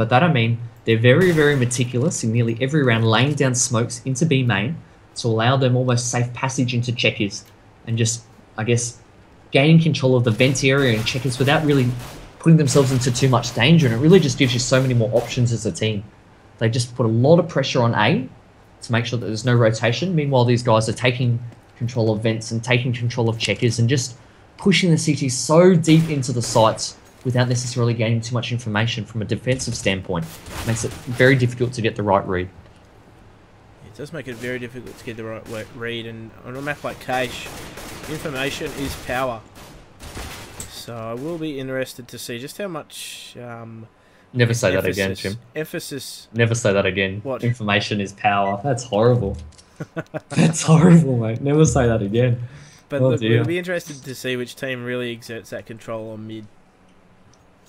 But that, I mean, they're very, very meticulous in nearly every round, laying down smokes into B main to allow them almost safe passage into checkers and just, I guess, gaining control of the vent area and checkers without really putting themselves into too much danger. And it really just gives you so many more options as a team. They just put a lot of pressure on A to make sure that there's no rotation. Meanwhile, these guys are taking control of vents and taking control of checkers and just pushing the CT so deep into the sites without necessarily gaining too much information from a defensive standpoint. It makes it very difficult to get the right read. It does make it very difficult to get the right read, and on a map like Cache, information is power. So I will be interested to see just how much Never say that again, Jim. Emphasis. Never say that again. What? Information is power. That's horrible. That's horrible, mate. Never say that again. But look, we'll be interested to see which team really exerts that control on mid.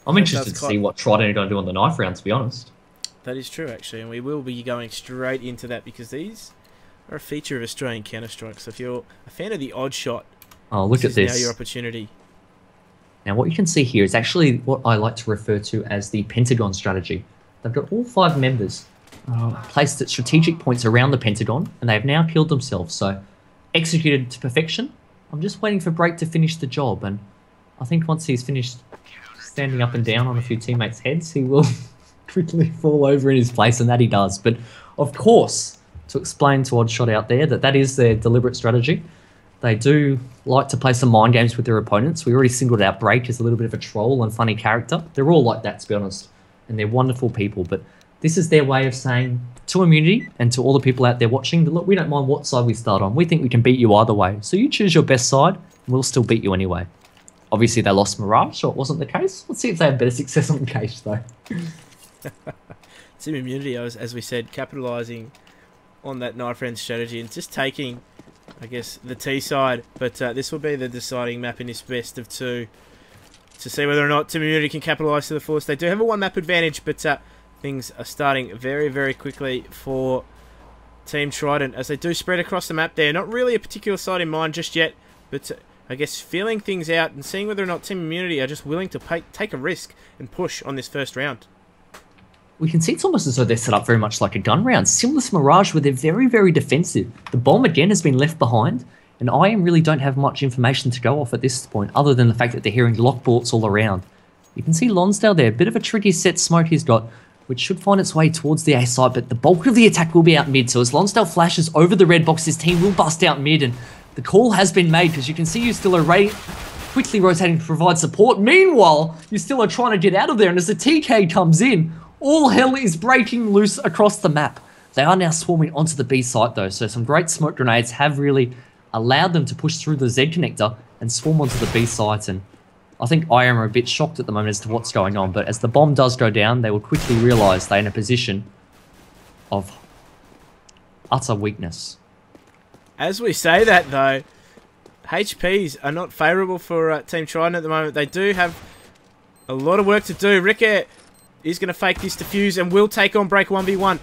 I'm interested to see what TRIDENT are going to do on the knife round, to be honest. That is true, actually, and we will be going straight into that because these are a feature of Australian Counter-Strike. So if you're a fan of the odd shot, oh, look at this. Now your opportunity. Now, what you can see here is actually what I like to refer to as the Pentagon strategy. They've got all 5 members placed at strategic points around the Pentagon, and they've now killed themselves. So, executed to perfection. I'm just waiting for Break to finish the job, and I think once he's finished standing up and down on a few teammates' heads, he will quickly fall over in his place, and that he does. But, of course, to explain to Oddshot out there that is their deliberate strategy. They do like to play some mind games with their opponents. We already singled out Break as a little bit of a troll and funny character. They're all like that, to be honest, and they're wonderful people. But this is their way of saying to Immunity and to all the people out there watching that, look, we don't mind what side we start on. We think we can beat you either way. So you choose your best side, and we'll still beat you anyway. Obviously, they lost Mirage, so it wasn't the case. Let's see if they have better success on the case, though. Team Immunity, as we said, capitalising on that knife round strategy and just taking, I guess, the T side, but this will be the deciding map in this best of 2 to see whether or not Team Immunity can capitalise to the fullest. They do have a 1-map advantage, but things are starting very, very quickly for Team Trident as they do spread across the map there. Not really a particular side in mind just yet, but I guess feeling things out and seeing whether or not Team Immunity are just willing to take a risk and push on this first round. We can see it's almost as though they're set up very much like a gun round. Similar to Mirage, where they're very, very defensive. The bomb, again, has been left behind, and IM really don't have much information to go off at this point, other than the fact that they're hearing lockbolts all around. You can see Lonsdale there, a bit of a tricky set smoke he's got, which should find its way towards the A side, but the bulk of the attack will be out mid. So as Lonsdale flashes over the red box, his team will bust out mid, and the call has been made, because you can see Ustilo quickly rotating to provide support. Meanwhile, Ustilo trying to get out of there, and as the TK comes in, all hell is breaking loose across the map. They are now swarming onto the B site though, so some great smoke grenades have really allowed them to push through the Z connector and swarm onto the B site. And I think IM are a bit shocked at the moment as to what's going on, but as the bomb does go down, they will quickly realise they're in a position of utter weakness. As we say that though, HPs are not favourable for Team Trident at the moment. They do have a lot of work to do. Ricky is going to fake this defuse and will take on Break 1v1.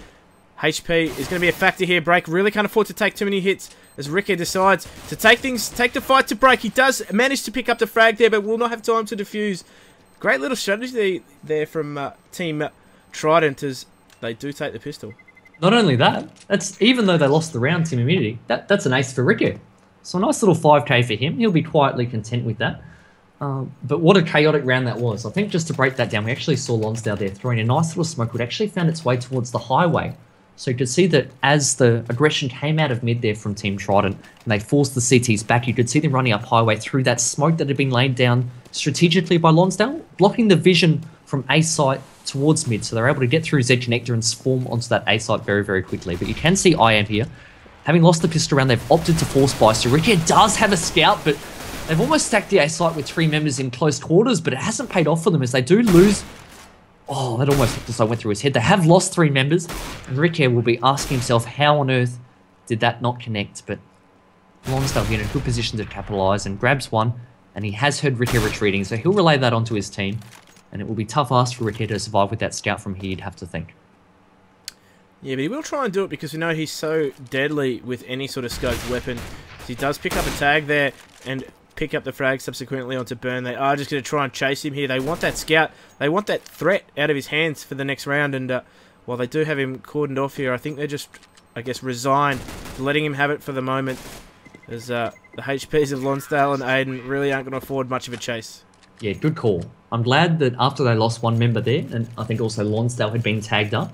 HP is going to be a factor here. Break really can't afford to take too many hits as Ricky decides to take the fight to Break. He does manage to pick up the frag there, but will not have time to defuse. Great little strategy there from Team Trident as they do take the pistol. Not only that, even though they lost the round, Team Immunity, that's an ace for Ricky. So a nice little 5k for him. He'll be quietly content with that. But what a chaotic round that was. I think just to break that down, we actually saw Lonsdale there throwing a nice little smoke, which actually found its way towards the highway. So you could see that as the aggression came out of mid there from Team Trident, and they forced the CTs back, you could see them running up highway through that smoke that had been laid down strategically by Lonsdale, blocking the vision from A site towards mid. So they're able to get through Z connector and swarm onto that A site very, very quickly. But you can see IM here, having lost the pistol round, they've opted to force buy. So Ricky does have a scout, but they've almost stacked the A site with 3 members in close quarters, but it hasn't paid off for them as they do lose. Oh, that almost looked as though went through his head. They have lost 3 members, and Ricky will be asking himself, how on earth did that not connect? But Lonsdale in a good position to capitalise and grabs one, and he has heard Ricky retreating, so he'll relay that onto his team, and it will be tough ask for Ricky to survive with that scout from here, you'd have to think. Yeah, but he will try and do it because we know he's so deadly with any sort of scoped weapon. So he does pick up a tag there and pick up the frag subsequently onto Burn. They are just going to try and chase him here. They want that scout. They want that threat out of his hands for the next round. And while they do have him cordoned off here, I think they're just, I guess, resigned to letting him have it for the moment. As the HPs of Lonsdale and Aiden really aren't going to afford much of a chase. Yeah, good call. I'm glad that after they lost one member there, and I think also Lonsdale had been tagged up,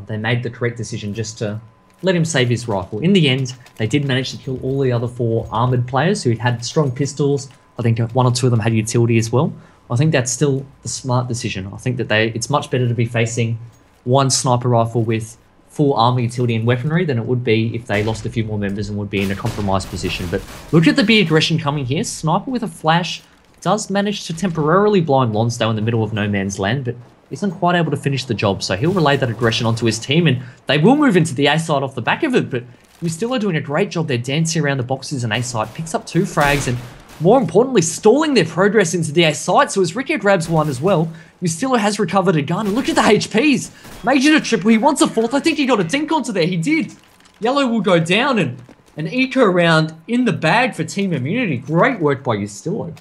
they made the correct decision just to let him save his rifle. In the end, they did manage to kill all the other 4 armoured players who had strong pistols. I think 1 or 2 of them had utility as well. I think that's still the smart decision. I think that it's much better to be facing 1 sniper rifle with full armor, utility and weaponry than it would be if they lost a few more members and would be in a compromised position. But look at the aggression coming here. Sniper with a flash does manage to temporarily blind Lonsdale in the middle of no man's land, but isn't quite able to finish the job. So he'll relay that aggression onto his team, and they will move into the A side off the back of it, but we still are doing a great job. They're dancing around the boxes, and A side picks up 2 frags, and more importantly, stalling their progress into the A side. So as Ricky grabs 1 as well, Mustilo has recovered a gun. And look at the HPs. Major to triple. He wants a 4th. I think he got a dink onto there. He did. Yellow will go down, and an eco round in the bag for Team Immunity. Great work by Mustilo.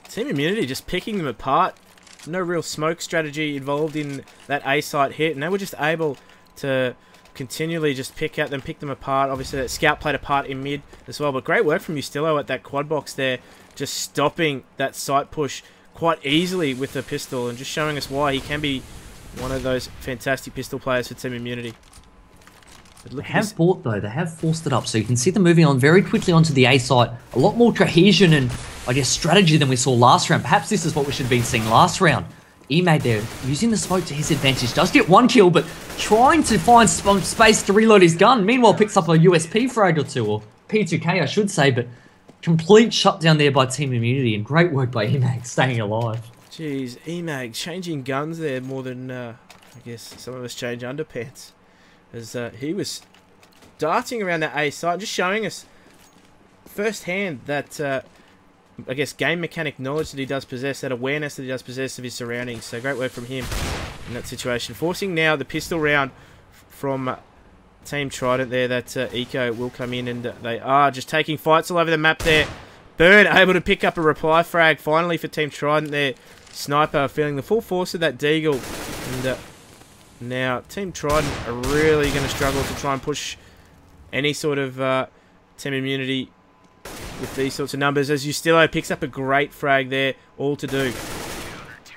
Team Immunity just picking them apart. No real smoke strategy involved in that A site hit, and they were just able to continually just pick them apart. Obviously that scout played a part in mid as well, but great work from Mustilo at that quad box there, just stopping that sight push quite easily with the pistol and just showing us why he can be one of those fantastic pistol players for Team Immunity. They have fought though, they have forced it up, so you can see them moving on very quickly onto the A site. A lot more cohesion and, I guess, strategy than we saw last round. Perhaps this is what we should have been seeing last round. Emag there, using the smoke to his advantage, does get 1 kill, but trying to find space to reload his gun. Meanwhile, picks up a USP frag or 2, or P2K I should say, but complete shutdown there by Team Immunity, and great work by Emag staying alive. Jeez, Emag changing guns there more than, I guess, some of us change underpants. As he was darting around that A site, just showing us firsthand that, I guess, game mechanic knowledge that he does possess, that awareness that he does possess of his surroundings. So great work from him in that situation. Forcing now the pistol round from Team Trident there, that Eco will come in, and they are just taking fights all over the map there. Burn able to pick up a reply frag finally for Team Trident there. Sniper feeling the full force of that Deagle, and now Team Trident are really going to struggle to try and push any sort of Team Immunity with these sorts of numbers, as Mustilo picks up a great frag there, all to do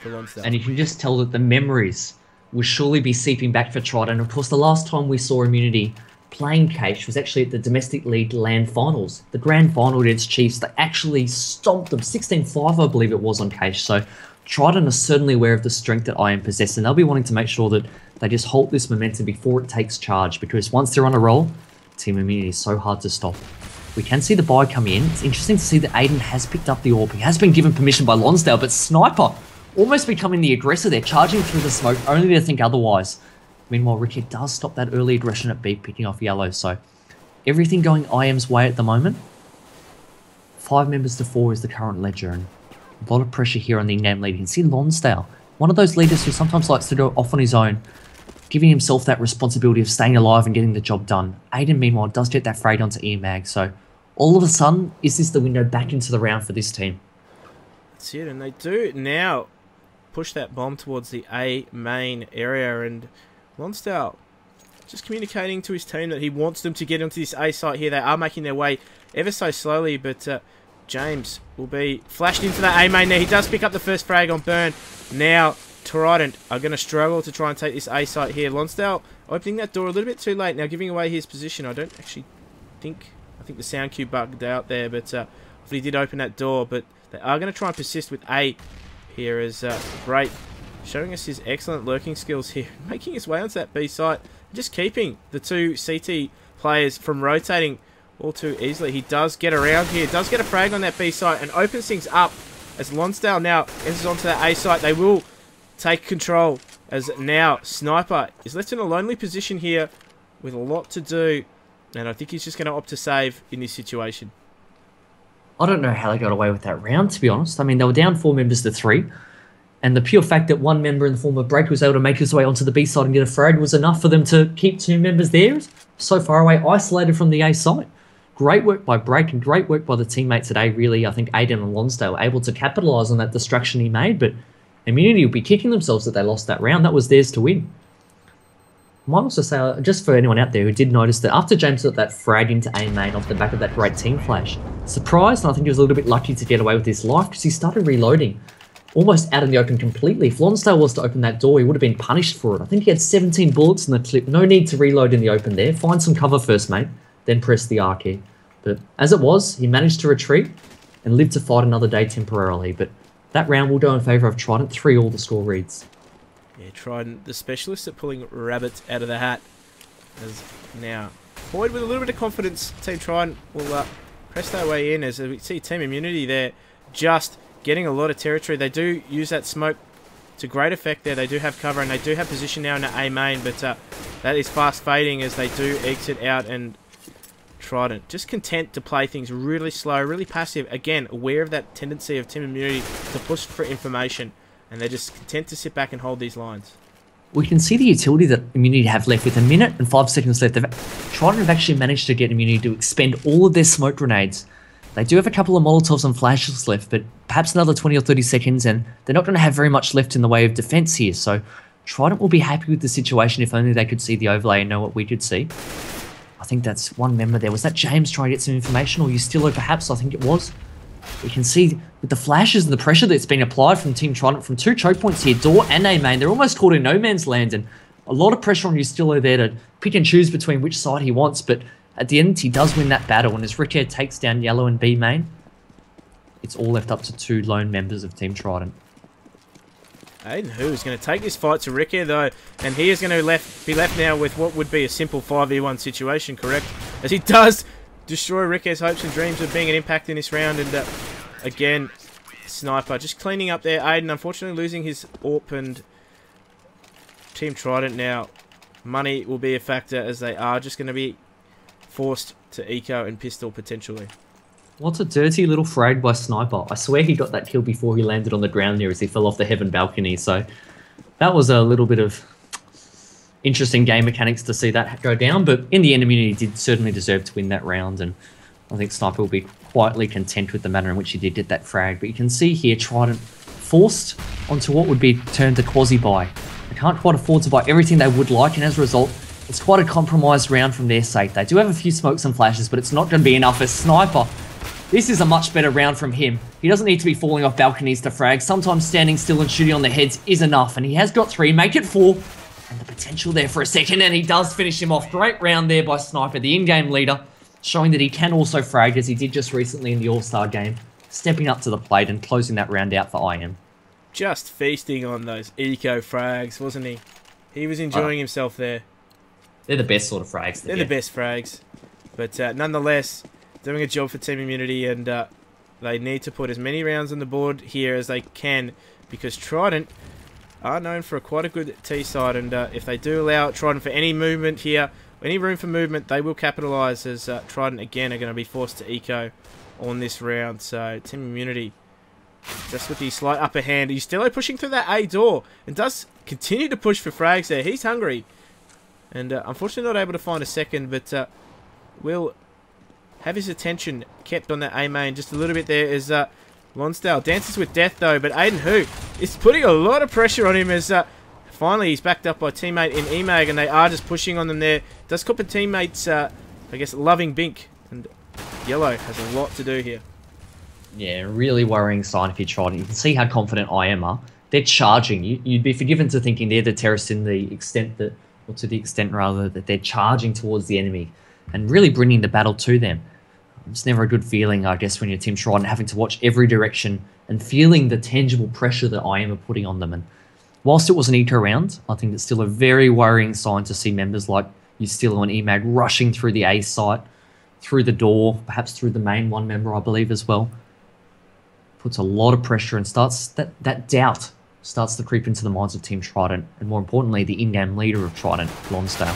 for Lonsdale. And you can just tell that the memories will surely be seeping back for Trident. Of course, the last time we saw Immunity playing Cache was actually at the Domestic League Land Finals. The Grand Final against Chiefs, they actually stomped them 16-5, I believe it was, on Cache. So Trident are certainly aware of the strength that IM possess, and they'll be wanting to make sure that they just halt this momentum before it takes charge, because once they're on a roll, Team Immunity is so hard to stop. We can see the buy come in. It's interesting to see that Aiden has picked up the AWP. He has been given permission by Lonsdale, but Sniper almost becoming the aggressor there, charging through the smoke, only to think otherwise. Meanwhile, Ricky does stop that early aggression at B, picking off Yellow, so everything going IM's way at the moment. 5 members to 4 is the current ledger, and a lot of pressure here on the in-game lead. You can see Lonsdale, one of those leaders who sometimes likes to go off on his own, giving himself that responsibility of staying alive and getting the job done. Aiden, meanwhile, does get that frag onto EMAG, so all of a sudden, is this the window back into the round for this team? That's it, and they do now push that bomb towards the A main area, and Lonsdale just communicating to his team that he wants them to get into this A site here. They are making their way ever so slowly, but James will be flashed into that A main there. He does pick up the first frag on Burn. Now Trident are going to struggle to try and take this A site here. Lonsdale opening that door a little bit too late, now giving away his position. I don't actually think... I think the sound cue bugged out there, but he did open that door. But they are going to try and persist with A here, as Great showing us his excellent lurking skills here, making his way onto that B site, just keeping the 2 CT players from rotating all too easily. He does get around here, does get a frag on that B site, and opens things up as Lonsdale now enters onto that A site. They will take control, as now Sniper is left in a lonely position here with a lot to do. And I think he's just going to opt to save in this situation. I don't know how they got away with that round, to be honest. I mean, they were down 4 members to 3. And the pure fact that one member in the form of Break was able to make his way onto the B side and get a frag was enough for them to keep 2 members there, so far away, isolated from the A site. great work by Break and great work by the teammates today, really. I think Aiden and Lonsdale were able to capitalise on that distraction he made, but Immunity will be kicking themselves that they lost that round. That was theirs to win. I might also say, just for anyone out there who did notice that after James got that frag into A main off the back of that great team flash, surprised, and I think he was a little bit lucky to get away with his life because he started reloading almost out in the open completely. If Lonsdale was to open that door, he would have been punished for it. I think he had 17 bullets in the clip. No need to reload in the open there. Find some cover first, mate, then press the R key. But as it was, he managed to retreat and live to fight another day temporarily. But that round will go in favour of Trident. 3-all the score reads. Yeah, Trident, the specialist at pulling rabbits out of the hat, is now poised with a little bit of confidence. Team Trident will press their way in as we see Team Immunity there just getting a lot of territory. They do use that smoke to great effect there. They do have cover and they do have position now in the A main, but that is fast fading as they do exit out, and Trident just content to play things really slow, really passive. Again, aware of that tendency of Team Immunity to push for information, and they're just content to sit back and hold these lines. We can see the utility that Immunity have left with 1 minute and 5 seconds left. Trident have actually managed to get Immunity to expend all of their smoke grenades. They do have a couple of Molotovs and flashes left, but perhaps another 20 or 30 seconds, and they're not going to have very much left in the way of defense here. So Trident will be happy with the situation if only they could see the overlay and know what we could see. I think that's one member there. Was that James trying to get some information, or Ustilo perhaps? I think it was. We can see with the flashes and the pressure that's been applied from Team Trident from 2 choke points here, door and A main, they're almost caught in no man's land, and a lot of pressure on Ustilo there to pick and choose between which side he wants, but at the end he does win that battle, and as Ricker takes down yellow and B main, it's all left up to 2 lone members of Team Trident. Aiden Hu is going to take this fight to Ricker though, and he is going to be left now with what would be a simple 5v1 situation, correct? As he does destroy Ricker's hopes and dreams of being an impact in this round, and again, Sniper just cleaning up there. Aiden unfortunately losing his AWP, and Team Trident now, money will be a factor as they are just going to be forced to eco and pistol potentially. What a dirty little frag by Sniper. I swear he got that kill before he landed on the ground there as he fell off the heaven balcony. So that was a little bit of interesting game mechanics to see that go down. But in the end, Immunity did certainly deserve to win that round. And I think Sniper will be quietly content with the manner in which he did get that frag. But you can see here Trident forced onto what would be turned to quasi-buy. They can't quite afford to buy everything they would like. And as a result, it's quite a compromised round from their sake. They do have a few smokes and flashes, but it's not going to be enough as Sniper. This is a much better round from him. He doesn't need to be falling off balconies to frag. Sometimes standing still and shooting on the heads is enough. And he has got 3, make it 4. And the potential there for a second. And he does finish him off. Great round there by Sniper, the in-game leader. Showing that he can also frag as he did just recently in the All-Star game. Stepping up to the plate and closing that round out for IM. Just feasting on those eco frags, wasn't he? He was enjoying himself there. They're the best sort of frags. They're the best frags. But nonetheless, doing a job for Team Immunity, and they need to put as many rounds on the board here as they can, because Trident are known for quite a good T side, and if they do allow Trident for any movement here, any room for movement, they will capitalise, as Trident again are going to be forced to eco on this round. So Team Immunity just with the slight upper hand. He's still pushing through that A door and does continue to push for frags there. He's hungry, and unfortunately not able to find a second, but will have his attention kept on that A main just a little bit there as Lonsdale dances with death though. But Aiden Hu is putting a lot of pressure on him as finally he's backed up by teammate in EMAG, and they are just pushing on them there. Does cop a teammate's, I guess, loving bink, and Yellow has a lot to do here. Yeah, really worrying sign if you tried it. You can see how confident IM are. They're charging. You'd be forgiven to thinking they're the terrorists in the extent that, or to the extent rather, that they're charging towards the enemy and really bringing the battle to them. It's never a good feeling, I guess, when you're Team Trident, having to watch every direction and feeling the tangible pressure that IM are putting on them. And whilst it was an eco round, I think it's still a very worrying sign to see members like Ustilo and EMAG rushing through the A site, through the door, perhaps through the main one member, I believe, as well. Puts a lot of pressure and starts that doubt starts to creep into the minds of Team Trident, and more importantly, the in-game leader of Trident, Lonsdale.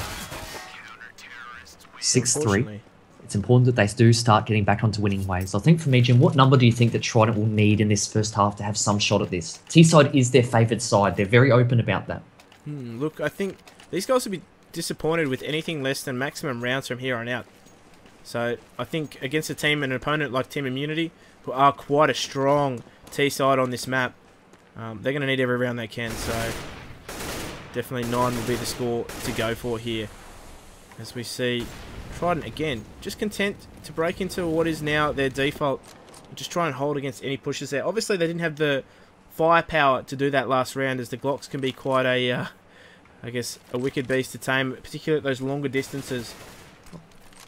6-3. It's important that they do start getting back onto winning ways. I think for me, Jim, what number do you think that Trident will need in this first half to have some shot at this? T-side is their favoured side. They're very open about that. Look, I think these guys will be disappointed with anything less than maximum rounds from here on out. So I think against a team and an opponent like Team Immunity, who are quite a strong T side on this map, they're going to need every round they can. So definitely 9 will be the score to go for here. As we see Trident again, just content to break into what is now their default. Just try and hold against any pushes there. Obviously they didn't have the firepower to do that last round, as the Glocks can be quite a, I guess, a wicked beast to tame, particularly at those longer distances.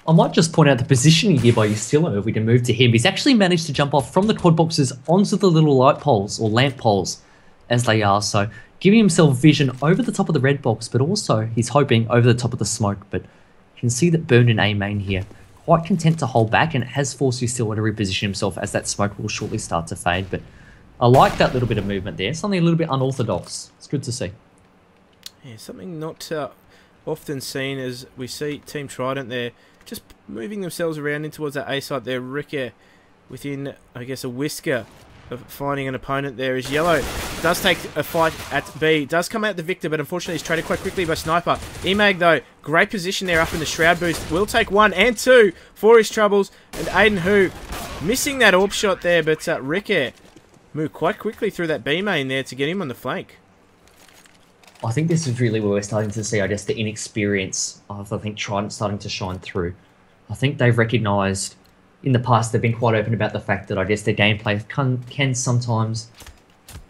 I might just point out the positioning here by Ustillo, if we can move to him. He's actually managed to jump off from the quad boxes onto the little light poles, or lamp poles, as they are. So giving himself vision over the top of the red box, but also he's hoping over the top of the smoke. But you can see that Burn in A main here, quite content to hold back, and it has forced Ustillo to reposition himself as that smoke will shortly start to fade. But I like that little bit of movement there. Something a little bit unorthodox. It's good to see. Yeah, something not often seen, as we see Team Trident there just moving themselves around in towards that A site there. Ricker within, I guess, a whisker of finding an opponent there. Is Yellow does take a fight at B, does come out the victor, but unfortunately he's traded quite quickly by Sniper. Emag though, great position there up in the Shroud boost, will take 1 and 2 for his troubles, and Aiden who missing that orb shot there, but Ricker moved quite quickly through that B main there to get him on the flank. I think this is really where we're starting to see, I guess, the inexperience of, I think, Trident starting to shine through. I think they've recognised in the past, they've been quite open about the fact that, I guess, their gameplay can sometimes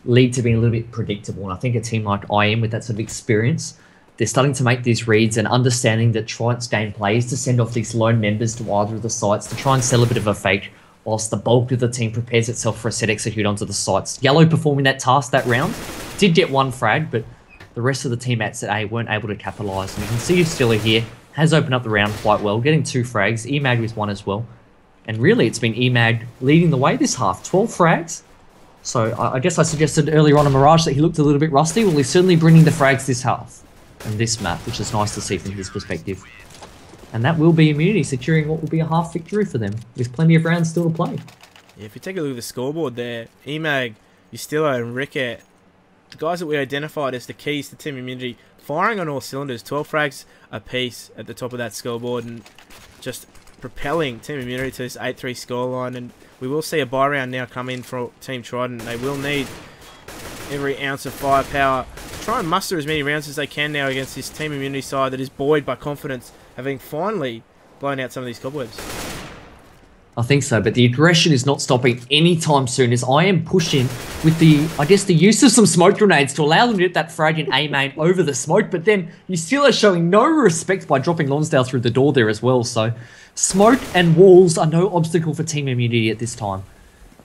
lead to being a little bit predictable. And I think a team like IM with that sort of experience, they're starting to make these reads and understanding that Trident's gameplay is to send off these lone members to either of the sites to try and sell a bit of a fake, whilst the bulk of the team prepares itself for a set execute onto the sites. Yellow performing that task that round, did get 1 frag, but the rest of the team at A weren't able to capitalise. And you can see Stiller here has opened up the round quite well, getting 2 frags, Emag with 1 as well. And really, it's been Emag leading the way this half, 12 frags. So I guess I suggested earlier on in Mirage that he looked a little bit rusty. Well, he's certainly bringing the frags this half and this map, which is nice to see from his perspective. And that will be Immunity securing what will be a half victory for them, with plenty of rounds still to play. Yeah, if you take a look at the scoreboard there, Emag, Ustillo and Ricker, the guys that we identified as the keys to Team Immunity, firing on all cylinders, 12 frags apiece at the top of that scoreboard, and just propelling Team Immunity to this 8-3 scoreline. And we will see a buy round now come in for Team Trident. They will need every ounce of firepower to try and muster as many rounds as they can now against this Team Immunity side that is buoyed by confidence, having finally blown out some of these cobwebs. I think so, but the aggression is not stopping anytime soon, as I am pushing with the, I guess, the use of some smoke grenades to allow them to get that frag in A main over the smoke, but then you still are showing no respect by dropping Lonsdale through the door there as well. So smoke and walls are no obstacle for Team Immunity at this time.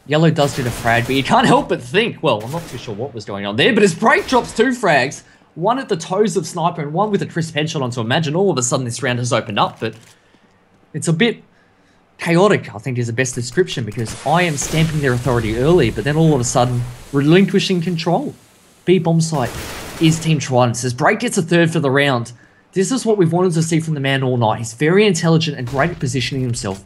Yellow does get a frag, but you can't help but think, well, I'm not too sure what was going on there, but his break drops 2 frags, 1 at the toes of Sniper and 1 with a crisp headshot onto Imagine. All of a sudden this round has opened up, but it's a bit chaotic, I think, is the best description, because I am stamping their authority early, but then all of a sudden relinquishing control. B bomb site is Team Trident. Says Break gets a 3rd for the round. This is what we've wanted to see from the man all night. He's very intelligent and great at positioning himself.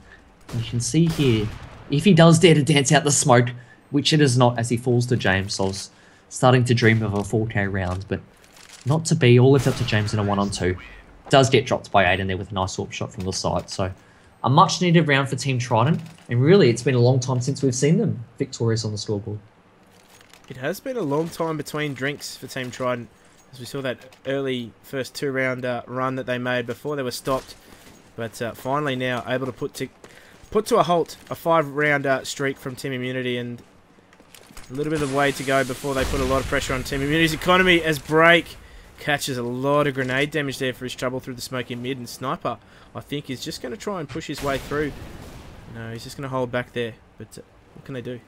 And you can see here, if he does dare to dance out the smoke, which it is not, as he falls to James. So I was starting to dream of a 4K round, but not to be. All left up to James in a 1-on-2. Does get dropped by Aiden there with a nice warp shot from the side. So a much needed round for Team Trident, and really it's been a long time since we've seen them victorious on the scoreboard. It has been a long time between drinks for Team Trident, as we saw that early first 2-round run that they made before they were stopped, but finally now able to put to a halt a 5-round streak from Team Immunity, and a little bit of way to go before they put a lot of pressure on Team Immunity's economy, as Break catches a lot of grenade damage there for his trouble through the smoke in mid, and Sniper, I think, is just going to try and push his way through. No, he's just going to hold back there, but what can they do?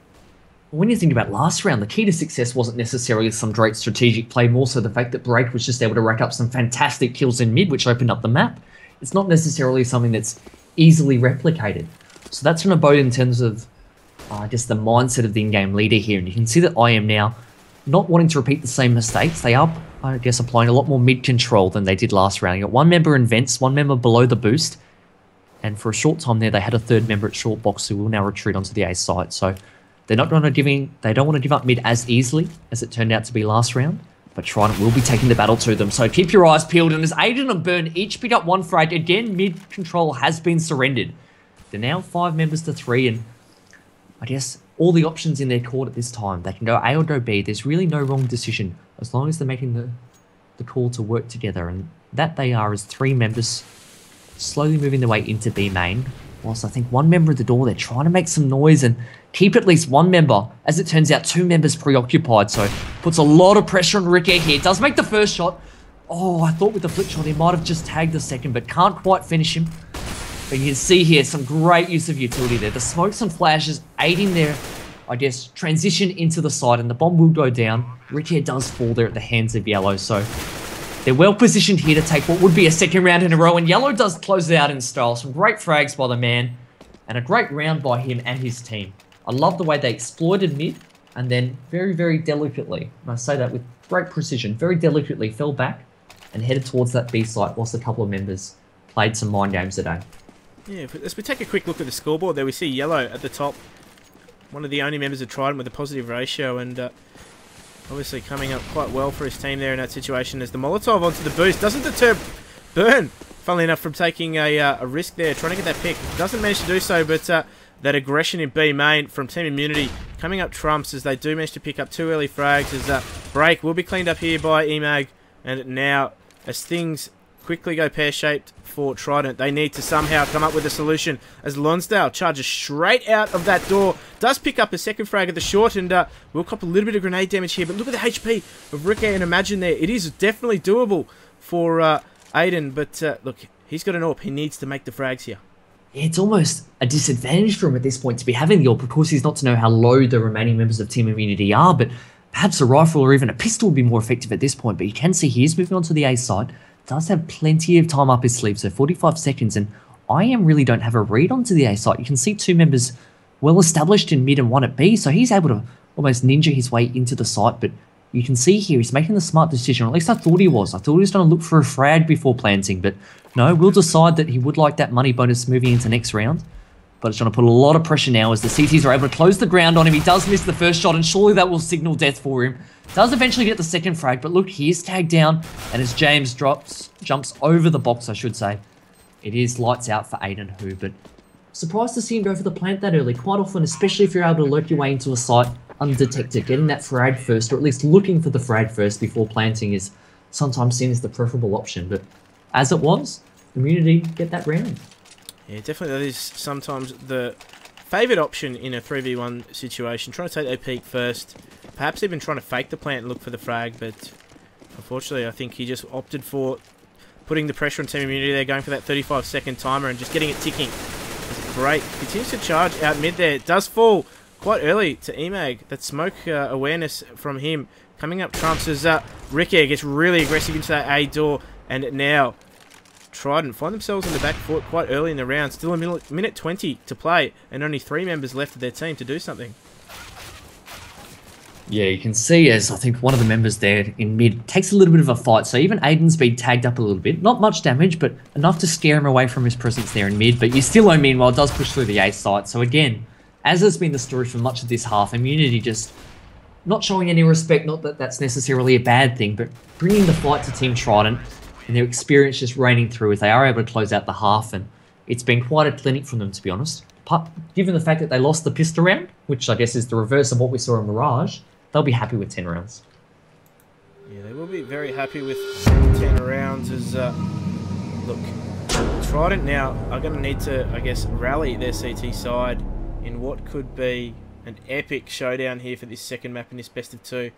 When you think about last round, the key to success wasn't necessarily some great strategic play, more so the fact that Break was just able to rack up some fantastic kills in mid, which opened up the map. It's not necessarily something that's easily replicated. So that's going to bode in terms of, I guess, the mindset of the in-game leader here. And you can see that I am now not wanting to repeat the same mistakes. They are, I guess, applying a lot more mid-control than they did last round. You got 1 member in vents, 1 member below the boost, and for a short time there, they had a 3rd member at short box who will now retreat onto the A site. So they're not going to they don't want to give up mid as easily as it turned out to be last round, but Trident will be taking the battle to them. So keep your eyes peeled, and as Aiden and Burn each pick up 1 frag, again, mid-control has been surrendered. They're now 5 members to 3, and I guess all the options in their court at this time. They can go A or go B. There's really no wrong decision as long as they're making the call to work together, and that they are as 3 members slowly moving their way into B main. Whilst I think 1 member at the door, they're trying to make some noise and keep at least 1 member. As it turns out, 2 members preoccupied, so puts a lot of pressure on Ricky here. Does make the first shot. Oh, I thought with the flick shot he might have just tagged the second, but can't quite finish him. But you can see here some great use of utility there. The smokes and flashes aiding their, I guess, transition into the side, and the bomb will go down. Ricky does fall there at the hands of Yellow, so they're well positioned here to take what would be a second round in a row, and Yellow does close it out in style. Some great frags by the man, and a great round by him and his team. I love the way they exploited mid, and then very, very delicately, and I say that with great precision, very delicately fell back and headed towards that B site whilst a couple of members played some mind games today. Yeah, as we take a quick look at the scoreboard there, we see Yellow at the top. One of the only members of Trident with a positive ratio, and obviously coming up quite well for his team there in that situation as the Molotov onto the boost. Doesn't deter Burn, funnily enough, from taking a risk there, trying to get that pick. Doesn't manage to do so, but that aggression in B main from Team Immunity coming up trumps as they do manage to pick up 2 early frags as break will be cleaned up here by Emag. And now, as things quickly go pear-shaped for Trident, they need to somehow come up with a solution as Lonsdale charges straight out of that door, does pick up a second frag at the short, and will cop a little bit of grenade damage here, but look at the HP of Ricky and Imagine there. It is definitely doable for Aiden, but look, he's got an AWP. He needs to make the frags here. Yeah, it's almost a disadvantage for him at this point to be having the AWP. Of course, he's not to know how low the remaining members of Team Immunity are, but perhaps a rifle or even a pistol would be more effective at this point. But you can see he is moving on to the A side. Does have plenty of time up his sleeve, so 45 seconds, and IM really don't have a read onto the A site. You can see 2 members well established in mid and 1 at B, so he's able to almost ninja his way into the site, but you can see here he's making the smart decision, or at least I thought he was. I thought he was going to look for a frag before planting, but no, we'll decide that he would like that money bonus moving into next round. But it's going to put a lot of pressure now as the CTs are able to close the ground on him. He does miss the first shot, and surely that will signal death for him. Does eventually get the second frag, but look, he is tagged down, and as James jumps over the box, I should say, it is lights out for Aiden Hu, but surprised to see him go for the plant that early. Quite often, especially if you're able to lurk your way into a site undetected, getting that frag first, or at least looking for the frag first before planting is sometimes seen as the preferable option, but as it was, Immunity get that round. Yeah, definitely that is sometimes the favoured option in a 3v1 situation. Trying to take that peek first, perhaps even trying to fake the plant and look for the frag, but unfortunately I think he just opted for putting the pressure on Team Immunity there, going for that 35-second timer and just getting it ticking. Great. Continues to charge out mid there. It does fall quite early to Emag. That smoke awareness from him coming up trumps as Ricky gets really aggressive into that A door, and now Trident find themselves on the back foot quite early in the round. Still a minute 20 to play, and only 3 members left of their team to do something. Yeah, you can see as I think one of the members there in mid takes a little bit of a fight. So even Aiden's been tagged up a little bit. Not much damage, but enough to scare him away from his presence there in mid. But Yestillo, meanwhile, does push through the A site. So again, as has been the story for much of this half, Immunity just not showing any respect. Not that that's necessarily a bad thing, but bringing the fight to Team Trident and their experience just reigning through as they are able to close out the half. And it's been quite a clinic from them, to be honest. Given the fact that they lost the pistol round, which I guess is the reverse of what we saw in Mirage, they'll be happy with 10 rounds. Yeah, they will be very happy with 10 rounds as, look, Trident now are going to need to, I guess, rally their CT side in what could be an epic showdown here for this second map in this best of 2.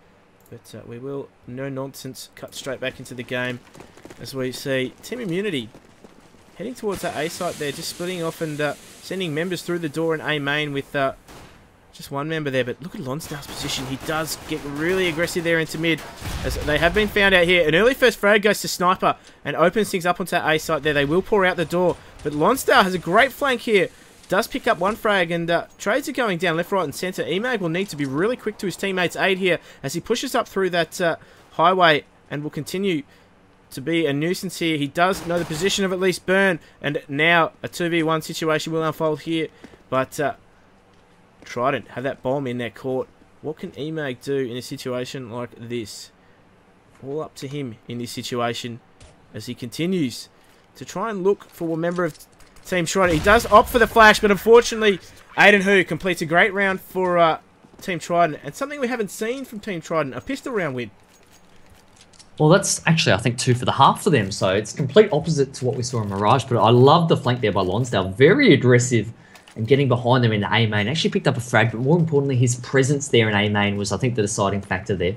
But we will, no nonsense, cut straight back into the game as we see Team Immunity heading towards that A site there, just splitting off and sending members through the door in A main with just 1 member there. But look at Lonsdale's position. He does get really aggressive there into mid as they have been found out here. An early first frag goes to Sniper and opens things up onto that A site there. They will pour out the door, but Lonsdale has a great flank here. Does pick up 1 frag, and trades are going down left, right and centre. Emag will need to be really quick to his teammates' aid here as he pushes up through that highway and will continue to be a nuisance here. He does know the position of at least Burn, and now a 2v1 situation will unfold here. But Trident have that bomb in their court. What can Emag do in a situation like this? All up to him in this situation as he continues to try and look for a member of Team Trident. He does opt for the flash, but unfortunately, Aiden Hu completes a great round for Team Trident, and something we haven't seen from Team Trident, a pistol round win. Well, that's actually, I think, 2 for the half for them, so it's complete opposite to what we saw in Mirage, but I love the flank there by Lonsdale. Very aggressive and getting behind them in the A main. Actually picked up a frag, but more importantly, his presence there in A main was, I think, the deciding factor there.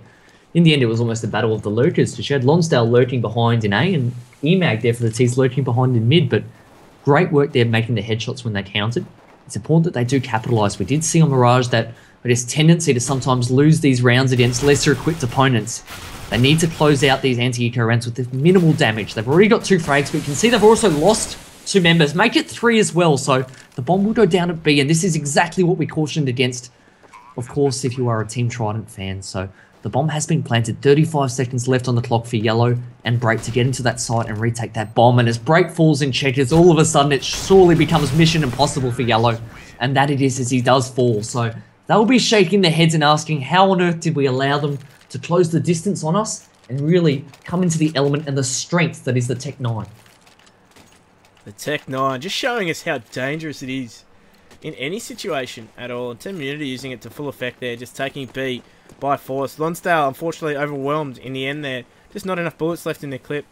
In the end, it was almost a battle of the lurkers, because you had Lonsdale lurking behind in A, and Emag there for the T's lurking behind in mid, but great work there making the headshots when they counted. It's important that they do capitalise. We did see on Mirage that there's tendency to sometimes lose these rounds against lesser equipped opponents. They need to close out these anti-eco rounds with minimal damage. They've already got 2 frags, but you can see they've also lost 2 members. Make it 3 as well, so the bomb will go down at B, and this is exactly what we cautioned against, of course, if you are a Team Trident fan. So the bomb has been planted, 35 seconds left on the clock for Yellow and Break to get into that site and retake that bomb, and as Break falls in checkers, all of a sudden it surely becomes mission impossible for Yellow, and that it is as he does fall. So they'll be shaking their heads and asking, how on earth did we allow them to close the distance on us and really come into the element and the strength that is the Tech 9. The Tech 9, just showing us how dangerous it is in any situation at all. And Team Immunity using it to full effect there, just taking B by force. Lonsdale, unfortunately, overwhelmed in the end there. Just not enough bullets left in their clip.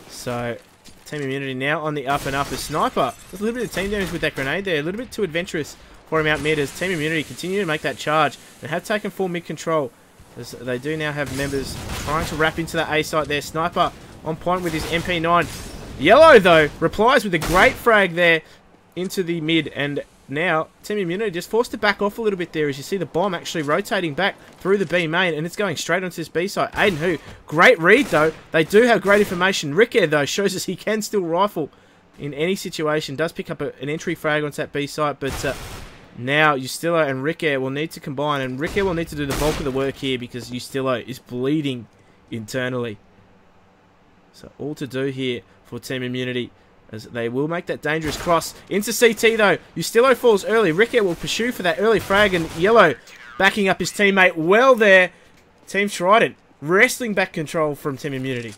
So, Team Immunity now on the up and up. A Sniper, just a little bit of team damage with that grenade there. A little bit too adventurous for him out mid as Team Immunity continue to make that charge and have taken full mid control. As they do now have members trying to wrap into that A site there. Sniper on point with his MP9. Yellow, though, replies with a great frag there into the mid. And now Team Immunity just forced to back off a little bit there as you see the bomb actually rotating back through the B main. And it's going straight onto this B site. Aiden Hu, great read, though. They do have great information. Rickair, though, shows us he can still rifle in any situation. Does pick up an entry frag onto that B site, but now Ustillo and Rickair will need to combine, and Rickair will need to do the bulk of the work here because Ustillo is bleeding internally. So all to do here for Team Immunity as they will make that dangerous cross into CT though. Ustillo falls early. Rickair will pursue for that early frag, and Yellow backing up his teammate well there. Team Trident wrestling back control from Team Immunity.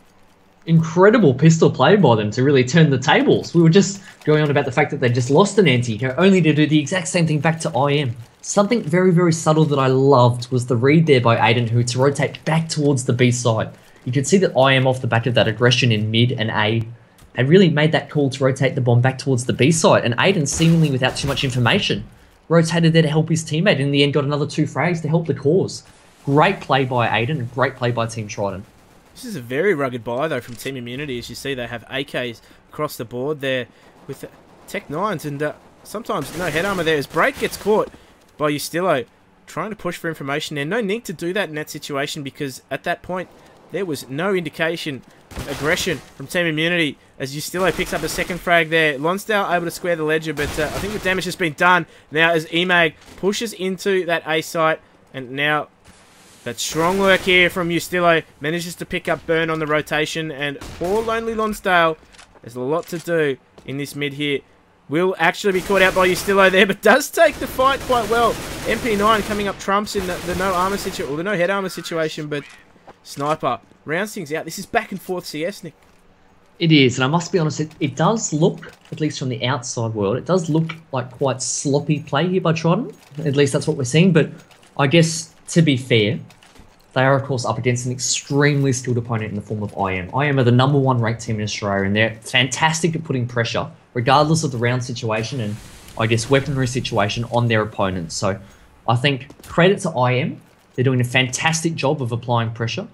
Incredible pistol play by them to really turn the tables. We were just going on about the fact that they just lost an anti-eco, only to do the exact same thing back to IM. Something very, very subtle that I loved was the read there by Aiden Hu to rotate back towards the B side. You could see that IM off the back of that aggression in mid and A had really made that call to rotate the bomb back towards the B side, and Aiden, seemingly without too much information, rotated there to help his teammate, and in the end got another 2 frags to help the cause. Great play by Aiden and great play by Team Trident. This is a very rugged buy, though, from Team Immunity. As you see, they have AKs across the board there with Tech 9s, and sometimes no head armor there as Break gets caught by Ustillo, trying to push for information there. No need to do that in that situation because at that point, there was no indication of aggression from Team Immunity as Ustillo picks up a second frag there. Lonsdale able to square the ledger, but I think the damage has been done now as Emag pushes into that A site, and now that strong work here from Ustillo manages to pick up burn on the rotation, and poor lonely Lonsdale, there's a lot to do in this mid here. Will actually be caught out by Ustillo there, but does take the fight quite well. MP9 coming up trumps in the no armor situation, or the no head armor situation, but Sniper rounds things out. This is back and forth CS, Nick. It is, and I must be honest, it does look, at least from the outside world, it does look like quite sloppy play here by Trident. At least that's what we're seeing, but I guess, to be fair, they are, of course, up against an extremely skilled opponent in the form of IM. IM are the #1 ranked team in Australia, and they're fantastic at putting pressure, regardless of the round situation and, I guess, weaponry situation on their opponents. So I think credit to IM. They're doing a fantastic job of applying pressure.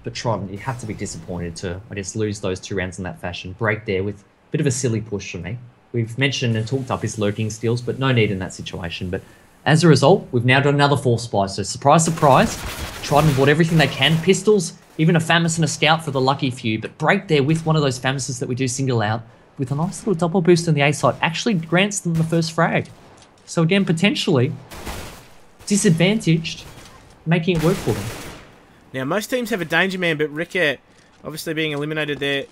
But Trident, you have to be disappointed to, I guess, lose those 2 rounds in that fashion. Break there with a bit of a silly push for me. We've mentioned and talked up his lurking skills, but no need in that situation. But as a result, we've now got another 4 spies. So surprise, surprise, Trident bought everything they can. Pistols, even a Famis and a Scout for the lucky few. But Break there with one of those Famises that we do single out, with a nice little double boost on the A side, actually grants them the first frag. So again, potentially disadvantaged, making it work for them. Now, most teams have a Danger Man, but Rickair, obviously being eliminated there,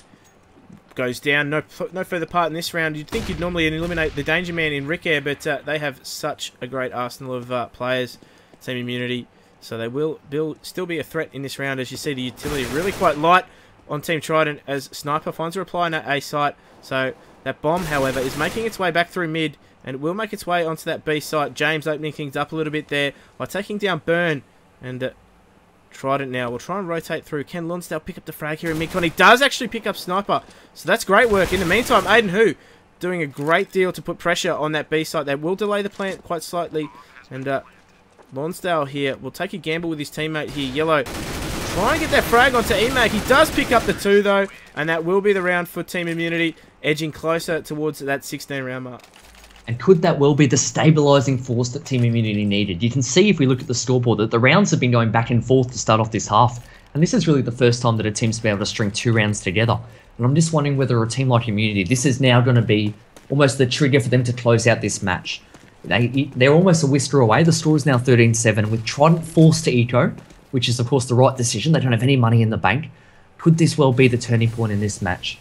goes down. No further part in this round. You'd think you'd normally eliminate the Danger Man in Rickair, but they have such a great arsenal of players, Team Immunity, so they will still be a threat in this round. As you see, the utility really quite light on Team Trident as Sniper finds a reply in that A site. So That bomb, however, is making its way back through mid, and it will make its way onto that B site. James opening things up a little bit there by taking down Burn, and Trident now will try and rotate through. Can Lonsdale pick up the frag here in mid-con? He does actually pick up Sniper, so that's great work. In the meantime, Aiden Hu doing a great deal to put pressure on that B site. They will delay the plant quite slightly, and Lonsdale here will take a gamble with his teammate here, Yellow. Try and get that frag onto Emag. He does pick up the 2 though, and that will be the round for Team Immunity, edging closer towards that 16 round mark. And could that well be the stabilising force that Team Immunity needed? You can see if we look at the scoreboard that the rounds have been going back and forth to start off this half. And this is really the first time that a team's been able to string 2 rounds together. And I'm just wondering whether a team like Immunity, this is now going to be almost the trigger for them to close out this match. They're almost a whisker away. The score is now 13-7 with Trident forced to eco, which is of course the right decision. They don't have any money in the bank. Could this well be the turning point in this match?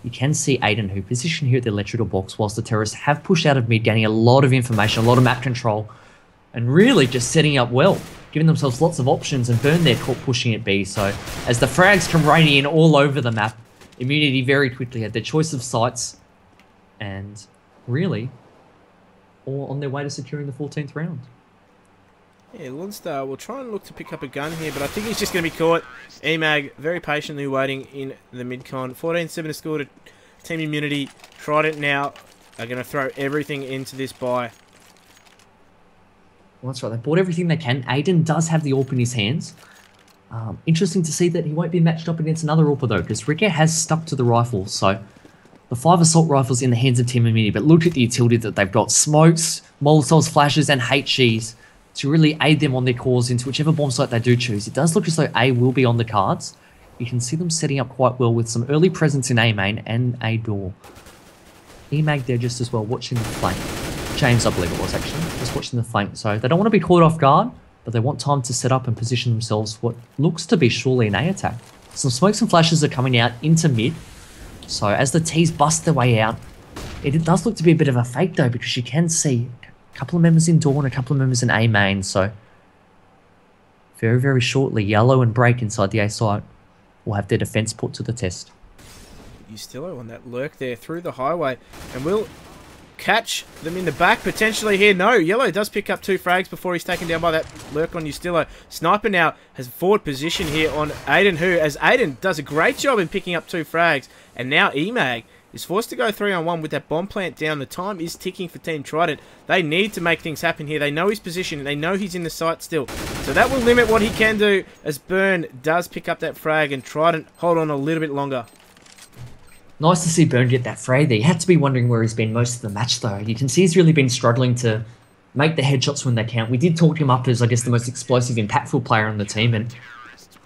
You can see Aiden Hu positioned here at the electrical box whilst the terrorists have pushed out of mid, gaining a lot of information, a lot of map control, and really just setting up well, giving themselves lots of options, and Burn there caught pushing at B. So as the frags come raining in all over the map, Immunity very quickly had their choice of sites and really all on their way to securing the 14th round. Yeah, Lonsdale will try and look to pick up a gun here, but I think he's just going to be caught. Emag very patiently waiting in the mid-con. 14-7 to score to Team Immunity. Trident now are going to throw everything into this buy. Well, that's right. They bought everything they can. Aiden does have the AWP in his hands. Interesting to see that he won't be matched up against another AWPer though, because Ricky has stuck to the rifle. So the 5 assault rifles in the hands of Team Immunity, but look at the utility that they've got. Smokes, Molotovs, flashes, and HGs to really aid them on their calls into whichever bomb site they do choose. It does look as though A will be on the cards. You can see them setting up quite well with some early presence in A main and A door. Emag there just as well, watching the flank. James, I believe it was actually, just watching the flank. So they don't want to be caught off guard, but they want time to set up and position themselves what looks to be surely an A attack. Some smokes and flashes are coming out into mid. So as the T's bust their way out, it does look to be a bit of a fake though, because you can see a couple of members in door and a couple of members in A main. So very, very shortly, Yellow and Break inside the A site will have their defense put to the test. Ustillo on that lurk there through the highway, and will catch them in the back potentially here. No, Yellow does pick up 2 frags before he's taken down by that lurk on Ustillo. Sniper now has forward position here on Aiden Hu, as Aiden does a great job in picking up 2 frags, and now Emag is forced to go 3-on-1 with that bomb plant down. The time is ticking for Team Trident. They need to make things happen here. They know his position. They know he's in the site still. So that will limit what he can do, as Burn does pick up that frag and Trident hold on a little bit longer. Nice to see Burn get that frag there. You had to be wondering where he's been most of the match though. You can see he's really been struggling to make the headshots when they count. We did talk him up as, I guess, the most explosive, impactful player on the team, and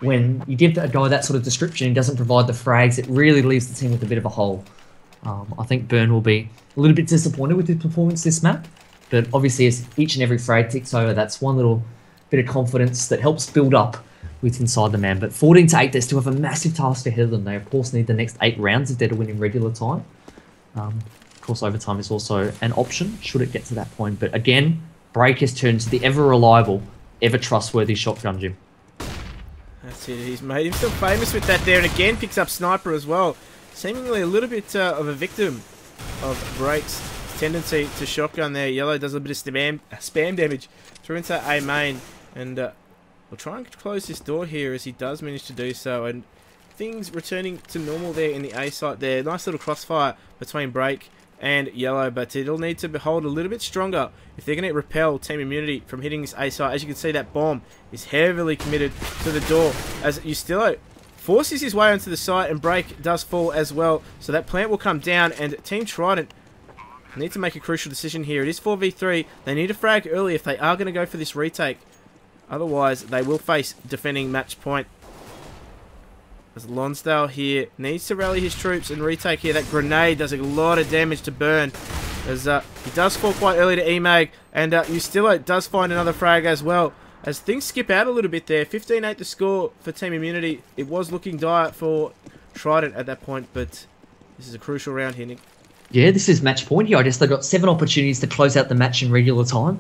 when you give a guy that sort of description and doesn't provide the frags, it really leaves the team with a bit of a hole. I think Burn will be a little bit disappointed with his performance this map, but obviously as each and every frag ticks over, that's one little bit of confidence that helps build up with inside the man. But 14-8, they still have a massive task ahead of them. They of course need the next 8 rounds if they're to win in regular time. Of course, overtime is also an option should it get to that point. But again, Break has turned to the ever-reliable, ever-trustworthy shotgun, Jim. That's it. He's made himself famous with that there, and again picks up Sniper as well. Seemingly a little bit of a victim of Break's tendency to shotgun there. Yellow does a bit of spam damage through into A main, and we'll try and close this door here as he does manage to do so, and things returning to normal there in the A site there. Nice little crossfire between Break and Yellow, but it'll need to hold a little bit stronger if they're going to repel Team Immunity from hitting this A site. As you can see, that bomb is heavily committed to the door as Ustillo forces his way onto the site, and Break does fall as well. So that plant will come down, and Team Trident need to make a crucial decision here. It is 4v3. They need a frag early if they are going to go for this retake. Otherwise, they will face defending match point. As Lonsdale here needs to rally his troops and retake here. That grenade does a lot of damage to Burn, as he does fall quite early to Emag, and Ustillo does find another frag as well. As things skip out a little bit there, 15-8 to score for Team Immunity. It was looking dire for Trident at that point, but this is a crucial round here, Nick. Yeah, this is match point here. I guess they've got 7 opportunities to close out the match in regular time.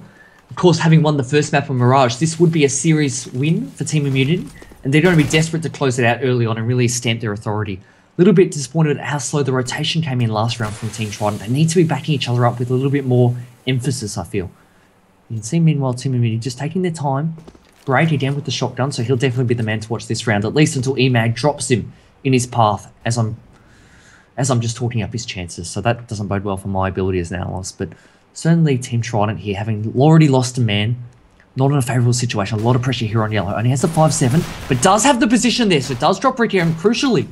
Of course, having won the first map on Mirage, this would be a series win for Team Immunity, and they're going to be desperate to close it out early on and really stamp their authority. little bit disappointed at how slow the rotation came in last round from Team Trident. They need to be backing each other up with a little bit more emphasis, I feel. You can see, meanwhile, Team Immunity just taking their time. Brady down with the shotgun, so he'll definitely be the man to watch this round, at least until EMAG drops him in his path as I'm just talking up his chances. So that doesn't bode well for my ability as an analyst. But certainly Team Trident here, having already lost a man, not in a favourable situation. A lot of pressure here on yellow. Only has the 5-7, but does have the position there. So does drop Ricky, and crucially,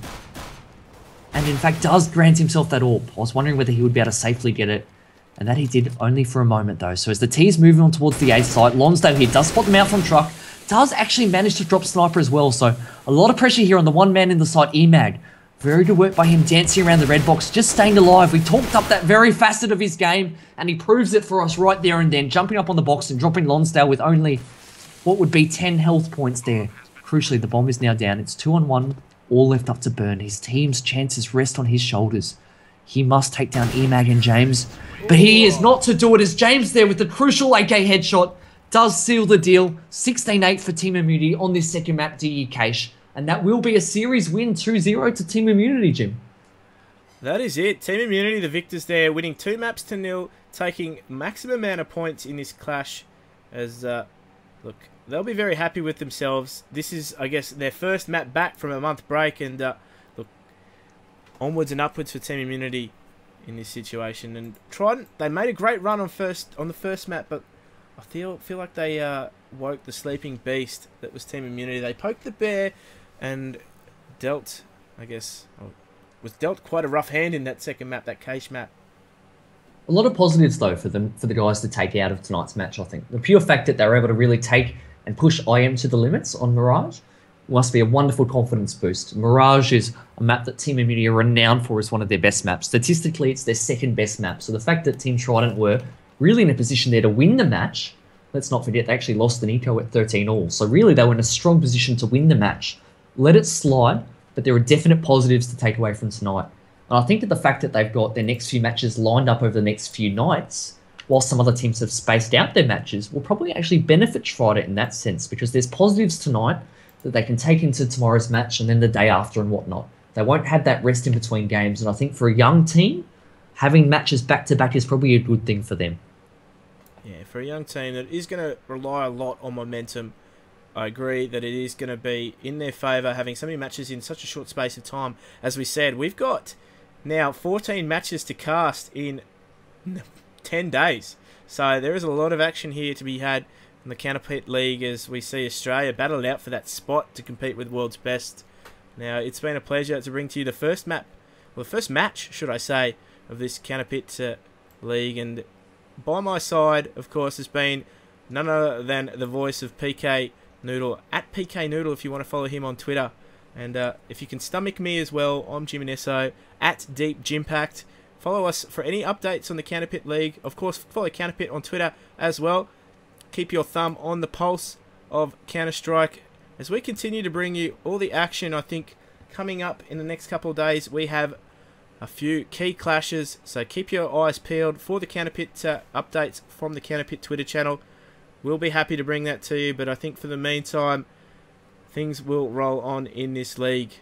and in fact does grant himself that AWP. I was wondering whether he would be able to safely get it. And that he did, only for a moment though. So as the T is moving on towards the A site, Lonsdale here does spot them out from truck. Does actually manage to drop Sniper as well. So a lot of pressure here on the one man in the site, EMAG. Very good work by him dancing around the red box, just staying alive. We talked up that very facet of his game, and he proves it for us right there and then, jumping up on the box and dropping Lonsdale with only what would be 10 health points there. Crucially, the bomb is now down. It's 2-on-1, all left up to burn. His team's chances rest on his shoulders. He must take down EMAG and James, but he is not to do it, as James there with the crucial AK headshot does seal the deal. 16-8 for Team Immunity on this second map, DE Cache. And that will be a series win, 2-0 to Team Immunity, Jim. That is it. Team Immunity, the victors there, winning 2 maps to 0, taking maximum amount of points in this clash. As, look, they'll be very happy with themselves. This is, I guess, their first map back from a month break. And, look, onwards and upwards for Team Immunity in this situation. And Trident, they made a great run on the first map, but I feel like they woke the sleeping beast that was Team Immunity. They poked the bear and dealt, I guess, was dealt quite a rough hand in that second map, that Cache map. A lot of positives, though, for the guys to take out of tonight's match, I think. The pure fact that they were able to really take and push IM to the limits on Mirage must be a wonderful confidence boost. Mirage is a map that Team Immunity are renowned for as one of their best maps. Statistically, it's their second best map. So the fact that Team Trident were really in a position there to win the match, let's not forget, they actually lost an eco at 13-all. So really, they were in a strong position to win the match. Let it slide, but there are definite positives to take away from tonight. And I think that the fact that they've got their next few matches lined up over the next few nights, while some other teams have spaced out their matches, will probably actually benefit Trident in that sense, because there's positives tonight that they can take into tomorrow's match and then the day after and whatnot. They won't have that rest in between games, and I think for a young team, having matches back-to-back is probably a good thing for them. Yeah, for a young team that is going to rely a lot on momentum, I agree that it is going to be in their favour having so many matches in such a short space of time. As we said, we've got now 14 matches to cast in 10 days. So there is a lot of action here to be had in the CounterPit League as we see Australia battle it out for that spot to compete with world's best. Now, it's been a pleasure to bring to you the first map, well, the first match, should I say, of this CounterPit League. And by my side, of course, has been none other than the voice of PK Noodle, at PK Noodle if you want to follow him on Twitter. And if you can stomach me as well, I'm Jim Inesso, at Deep Gympact. Follow us for any updates on the CounterPit League. Of course, follow CounterPit on Twitter as well. Keep your thumb on the pulse of Counter-Strike as we continue to bring you all the action. I think coming up in the next couple of days, we have a few key clashes. So keep your eyes peeled for the CounterPit updates from the CounterPit Twitter channel. We'll be happy to bring that to you, but I think for the meantime, things will roll on in this league.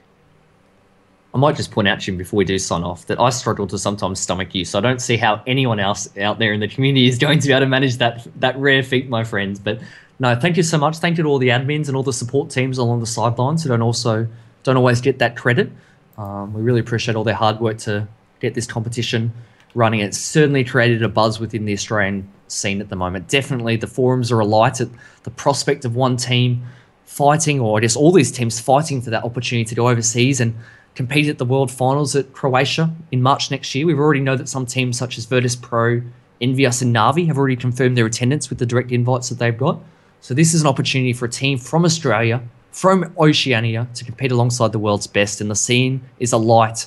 I might just point out, Jim, before we do sign off, that I struggle to sometimes stomach you, so I don't see how anyone else out there in the community is going to be able to manage that rare feat, my friends. But no, thank you so much. Thank you to all the admins and all the support teams along the sidelines who don't always get that credit. We really appreciate all their hard work to get this competition running. It's certainly created a buzz within the Australian scene at the moment. Definitely the forums are alight at the prospect of one team fighting, or I guess all these teams fighting for that opportunity to go overseas and compete at the World Finals at Croatia in March next year. We already know that some teams such as Virtus Pro, Envious and Navi have already confirmed their attendance with the direct invites that they've got. So this is an opportunity for a team from Australia, from Oceania, to compete alongside the world's best, and the scene is alight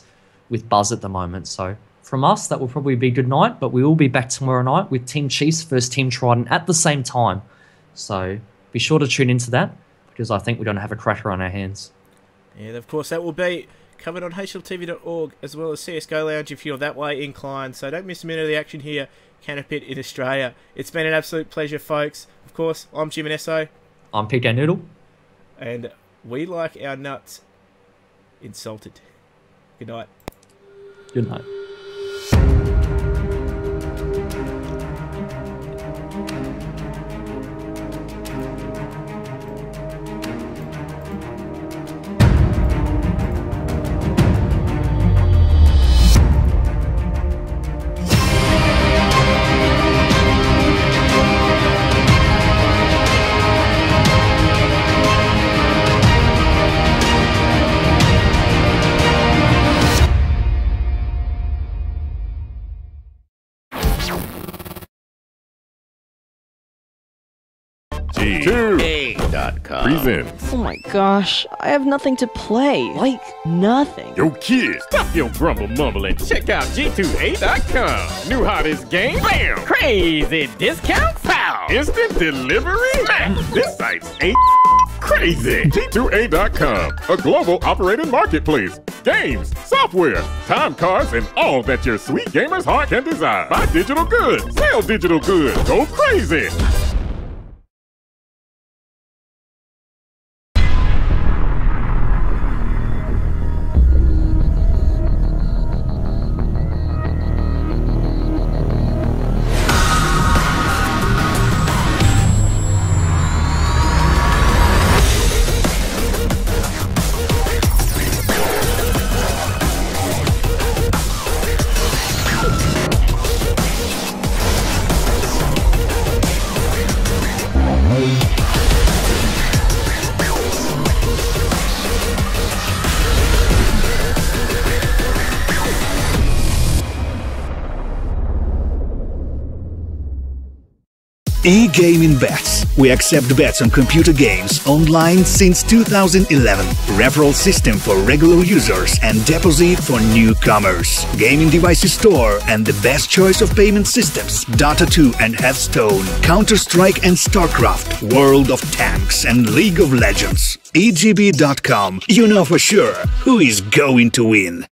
with buzz at the moment. So from us, that will probably be good night, but we will be back tomorrow night with Team Chiefs versus Team Trident at the same time. So be sure to tune into that, because I think we're going to have a cracker on our hands. Yeah, of course, that will be covered on hltv.org as well as CSGO Lounge if you're that way inclined. So don't miss a minute of the action here, CounterPit in Australia. It's been an absolute pleasure, folks. Of course, I'm Jim Inesso. I'm PK Noodle. And we like our nuts insulted. Good night. Good night. TRIDENT presents. Oh my gosh, I have nothing to play. Like, nothing. Yo kids, stop your grumble mumble and check out G2A.com. New hottest game, bam! Crazy discounts, pow! Instant delivery, man! This site's crazy. G2A.com, a global operating marketplace. Games, software, time cards, and all that your sweet gamer's heart can desire. Buy digital goods, sell digital goods, go crazy! E-Gaming Bets. We accept bets on computer games online since 2011. Referral system for regular users and deposit for newcomers. Gaming devices store and the best choice of payment systems. Dota 2 and Hearthstone. Counter-Strike and StarCraft. World of Tanks and League of Legends. EGB.com. You know for sure who is going to win.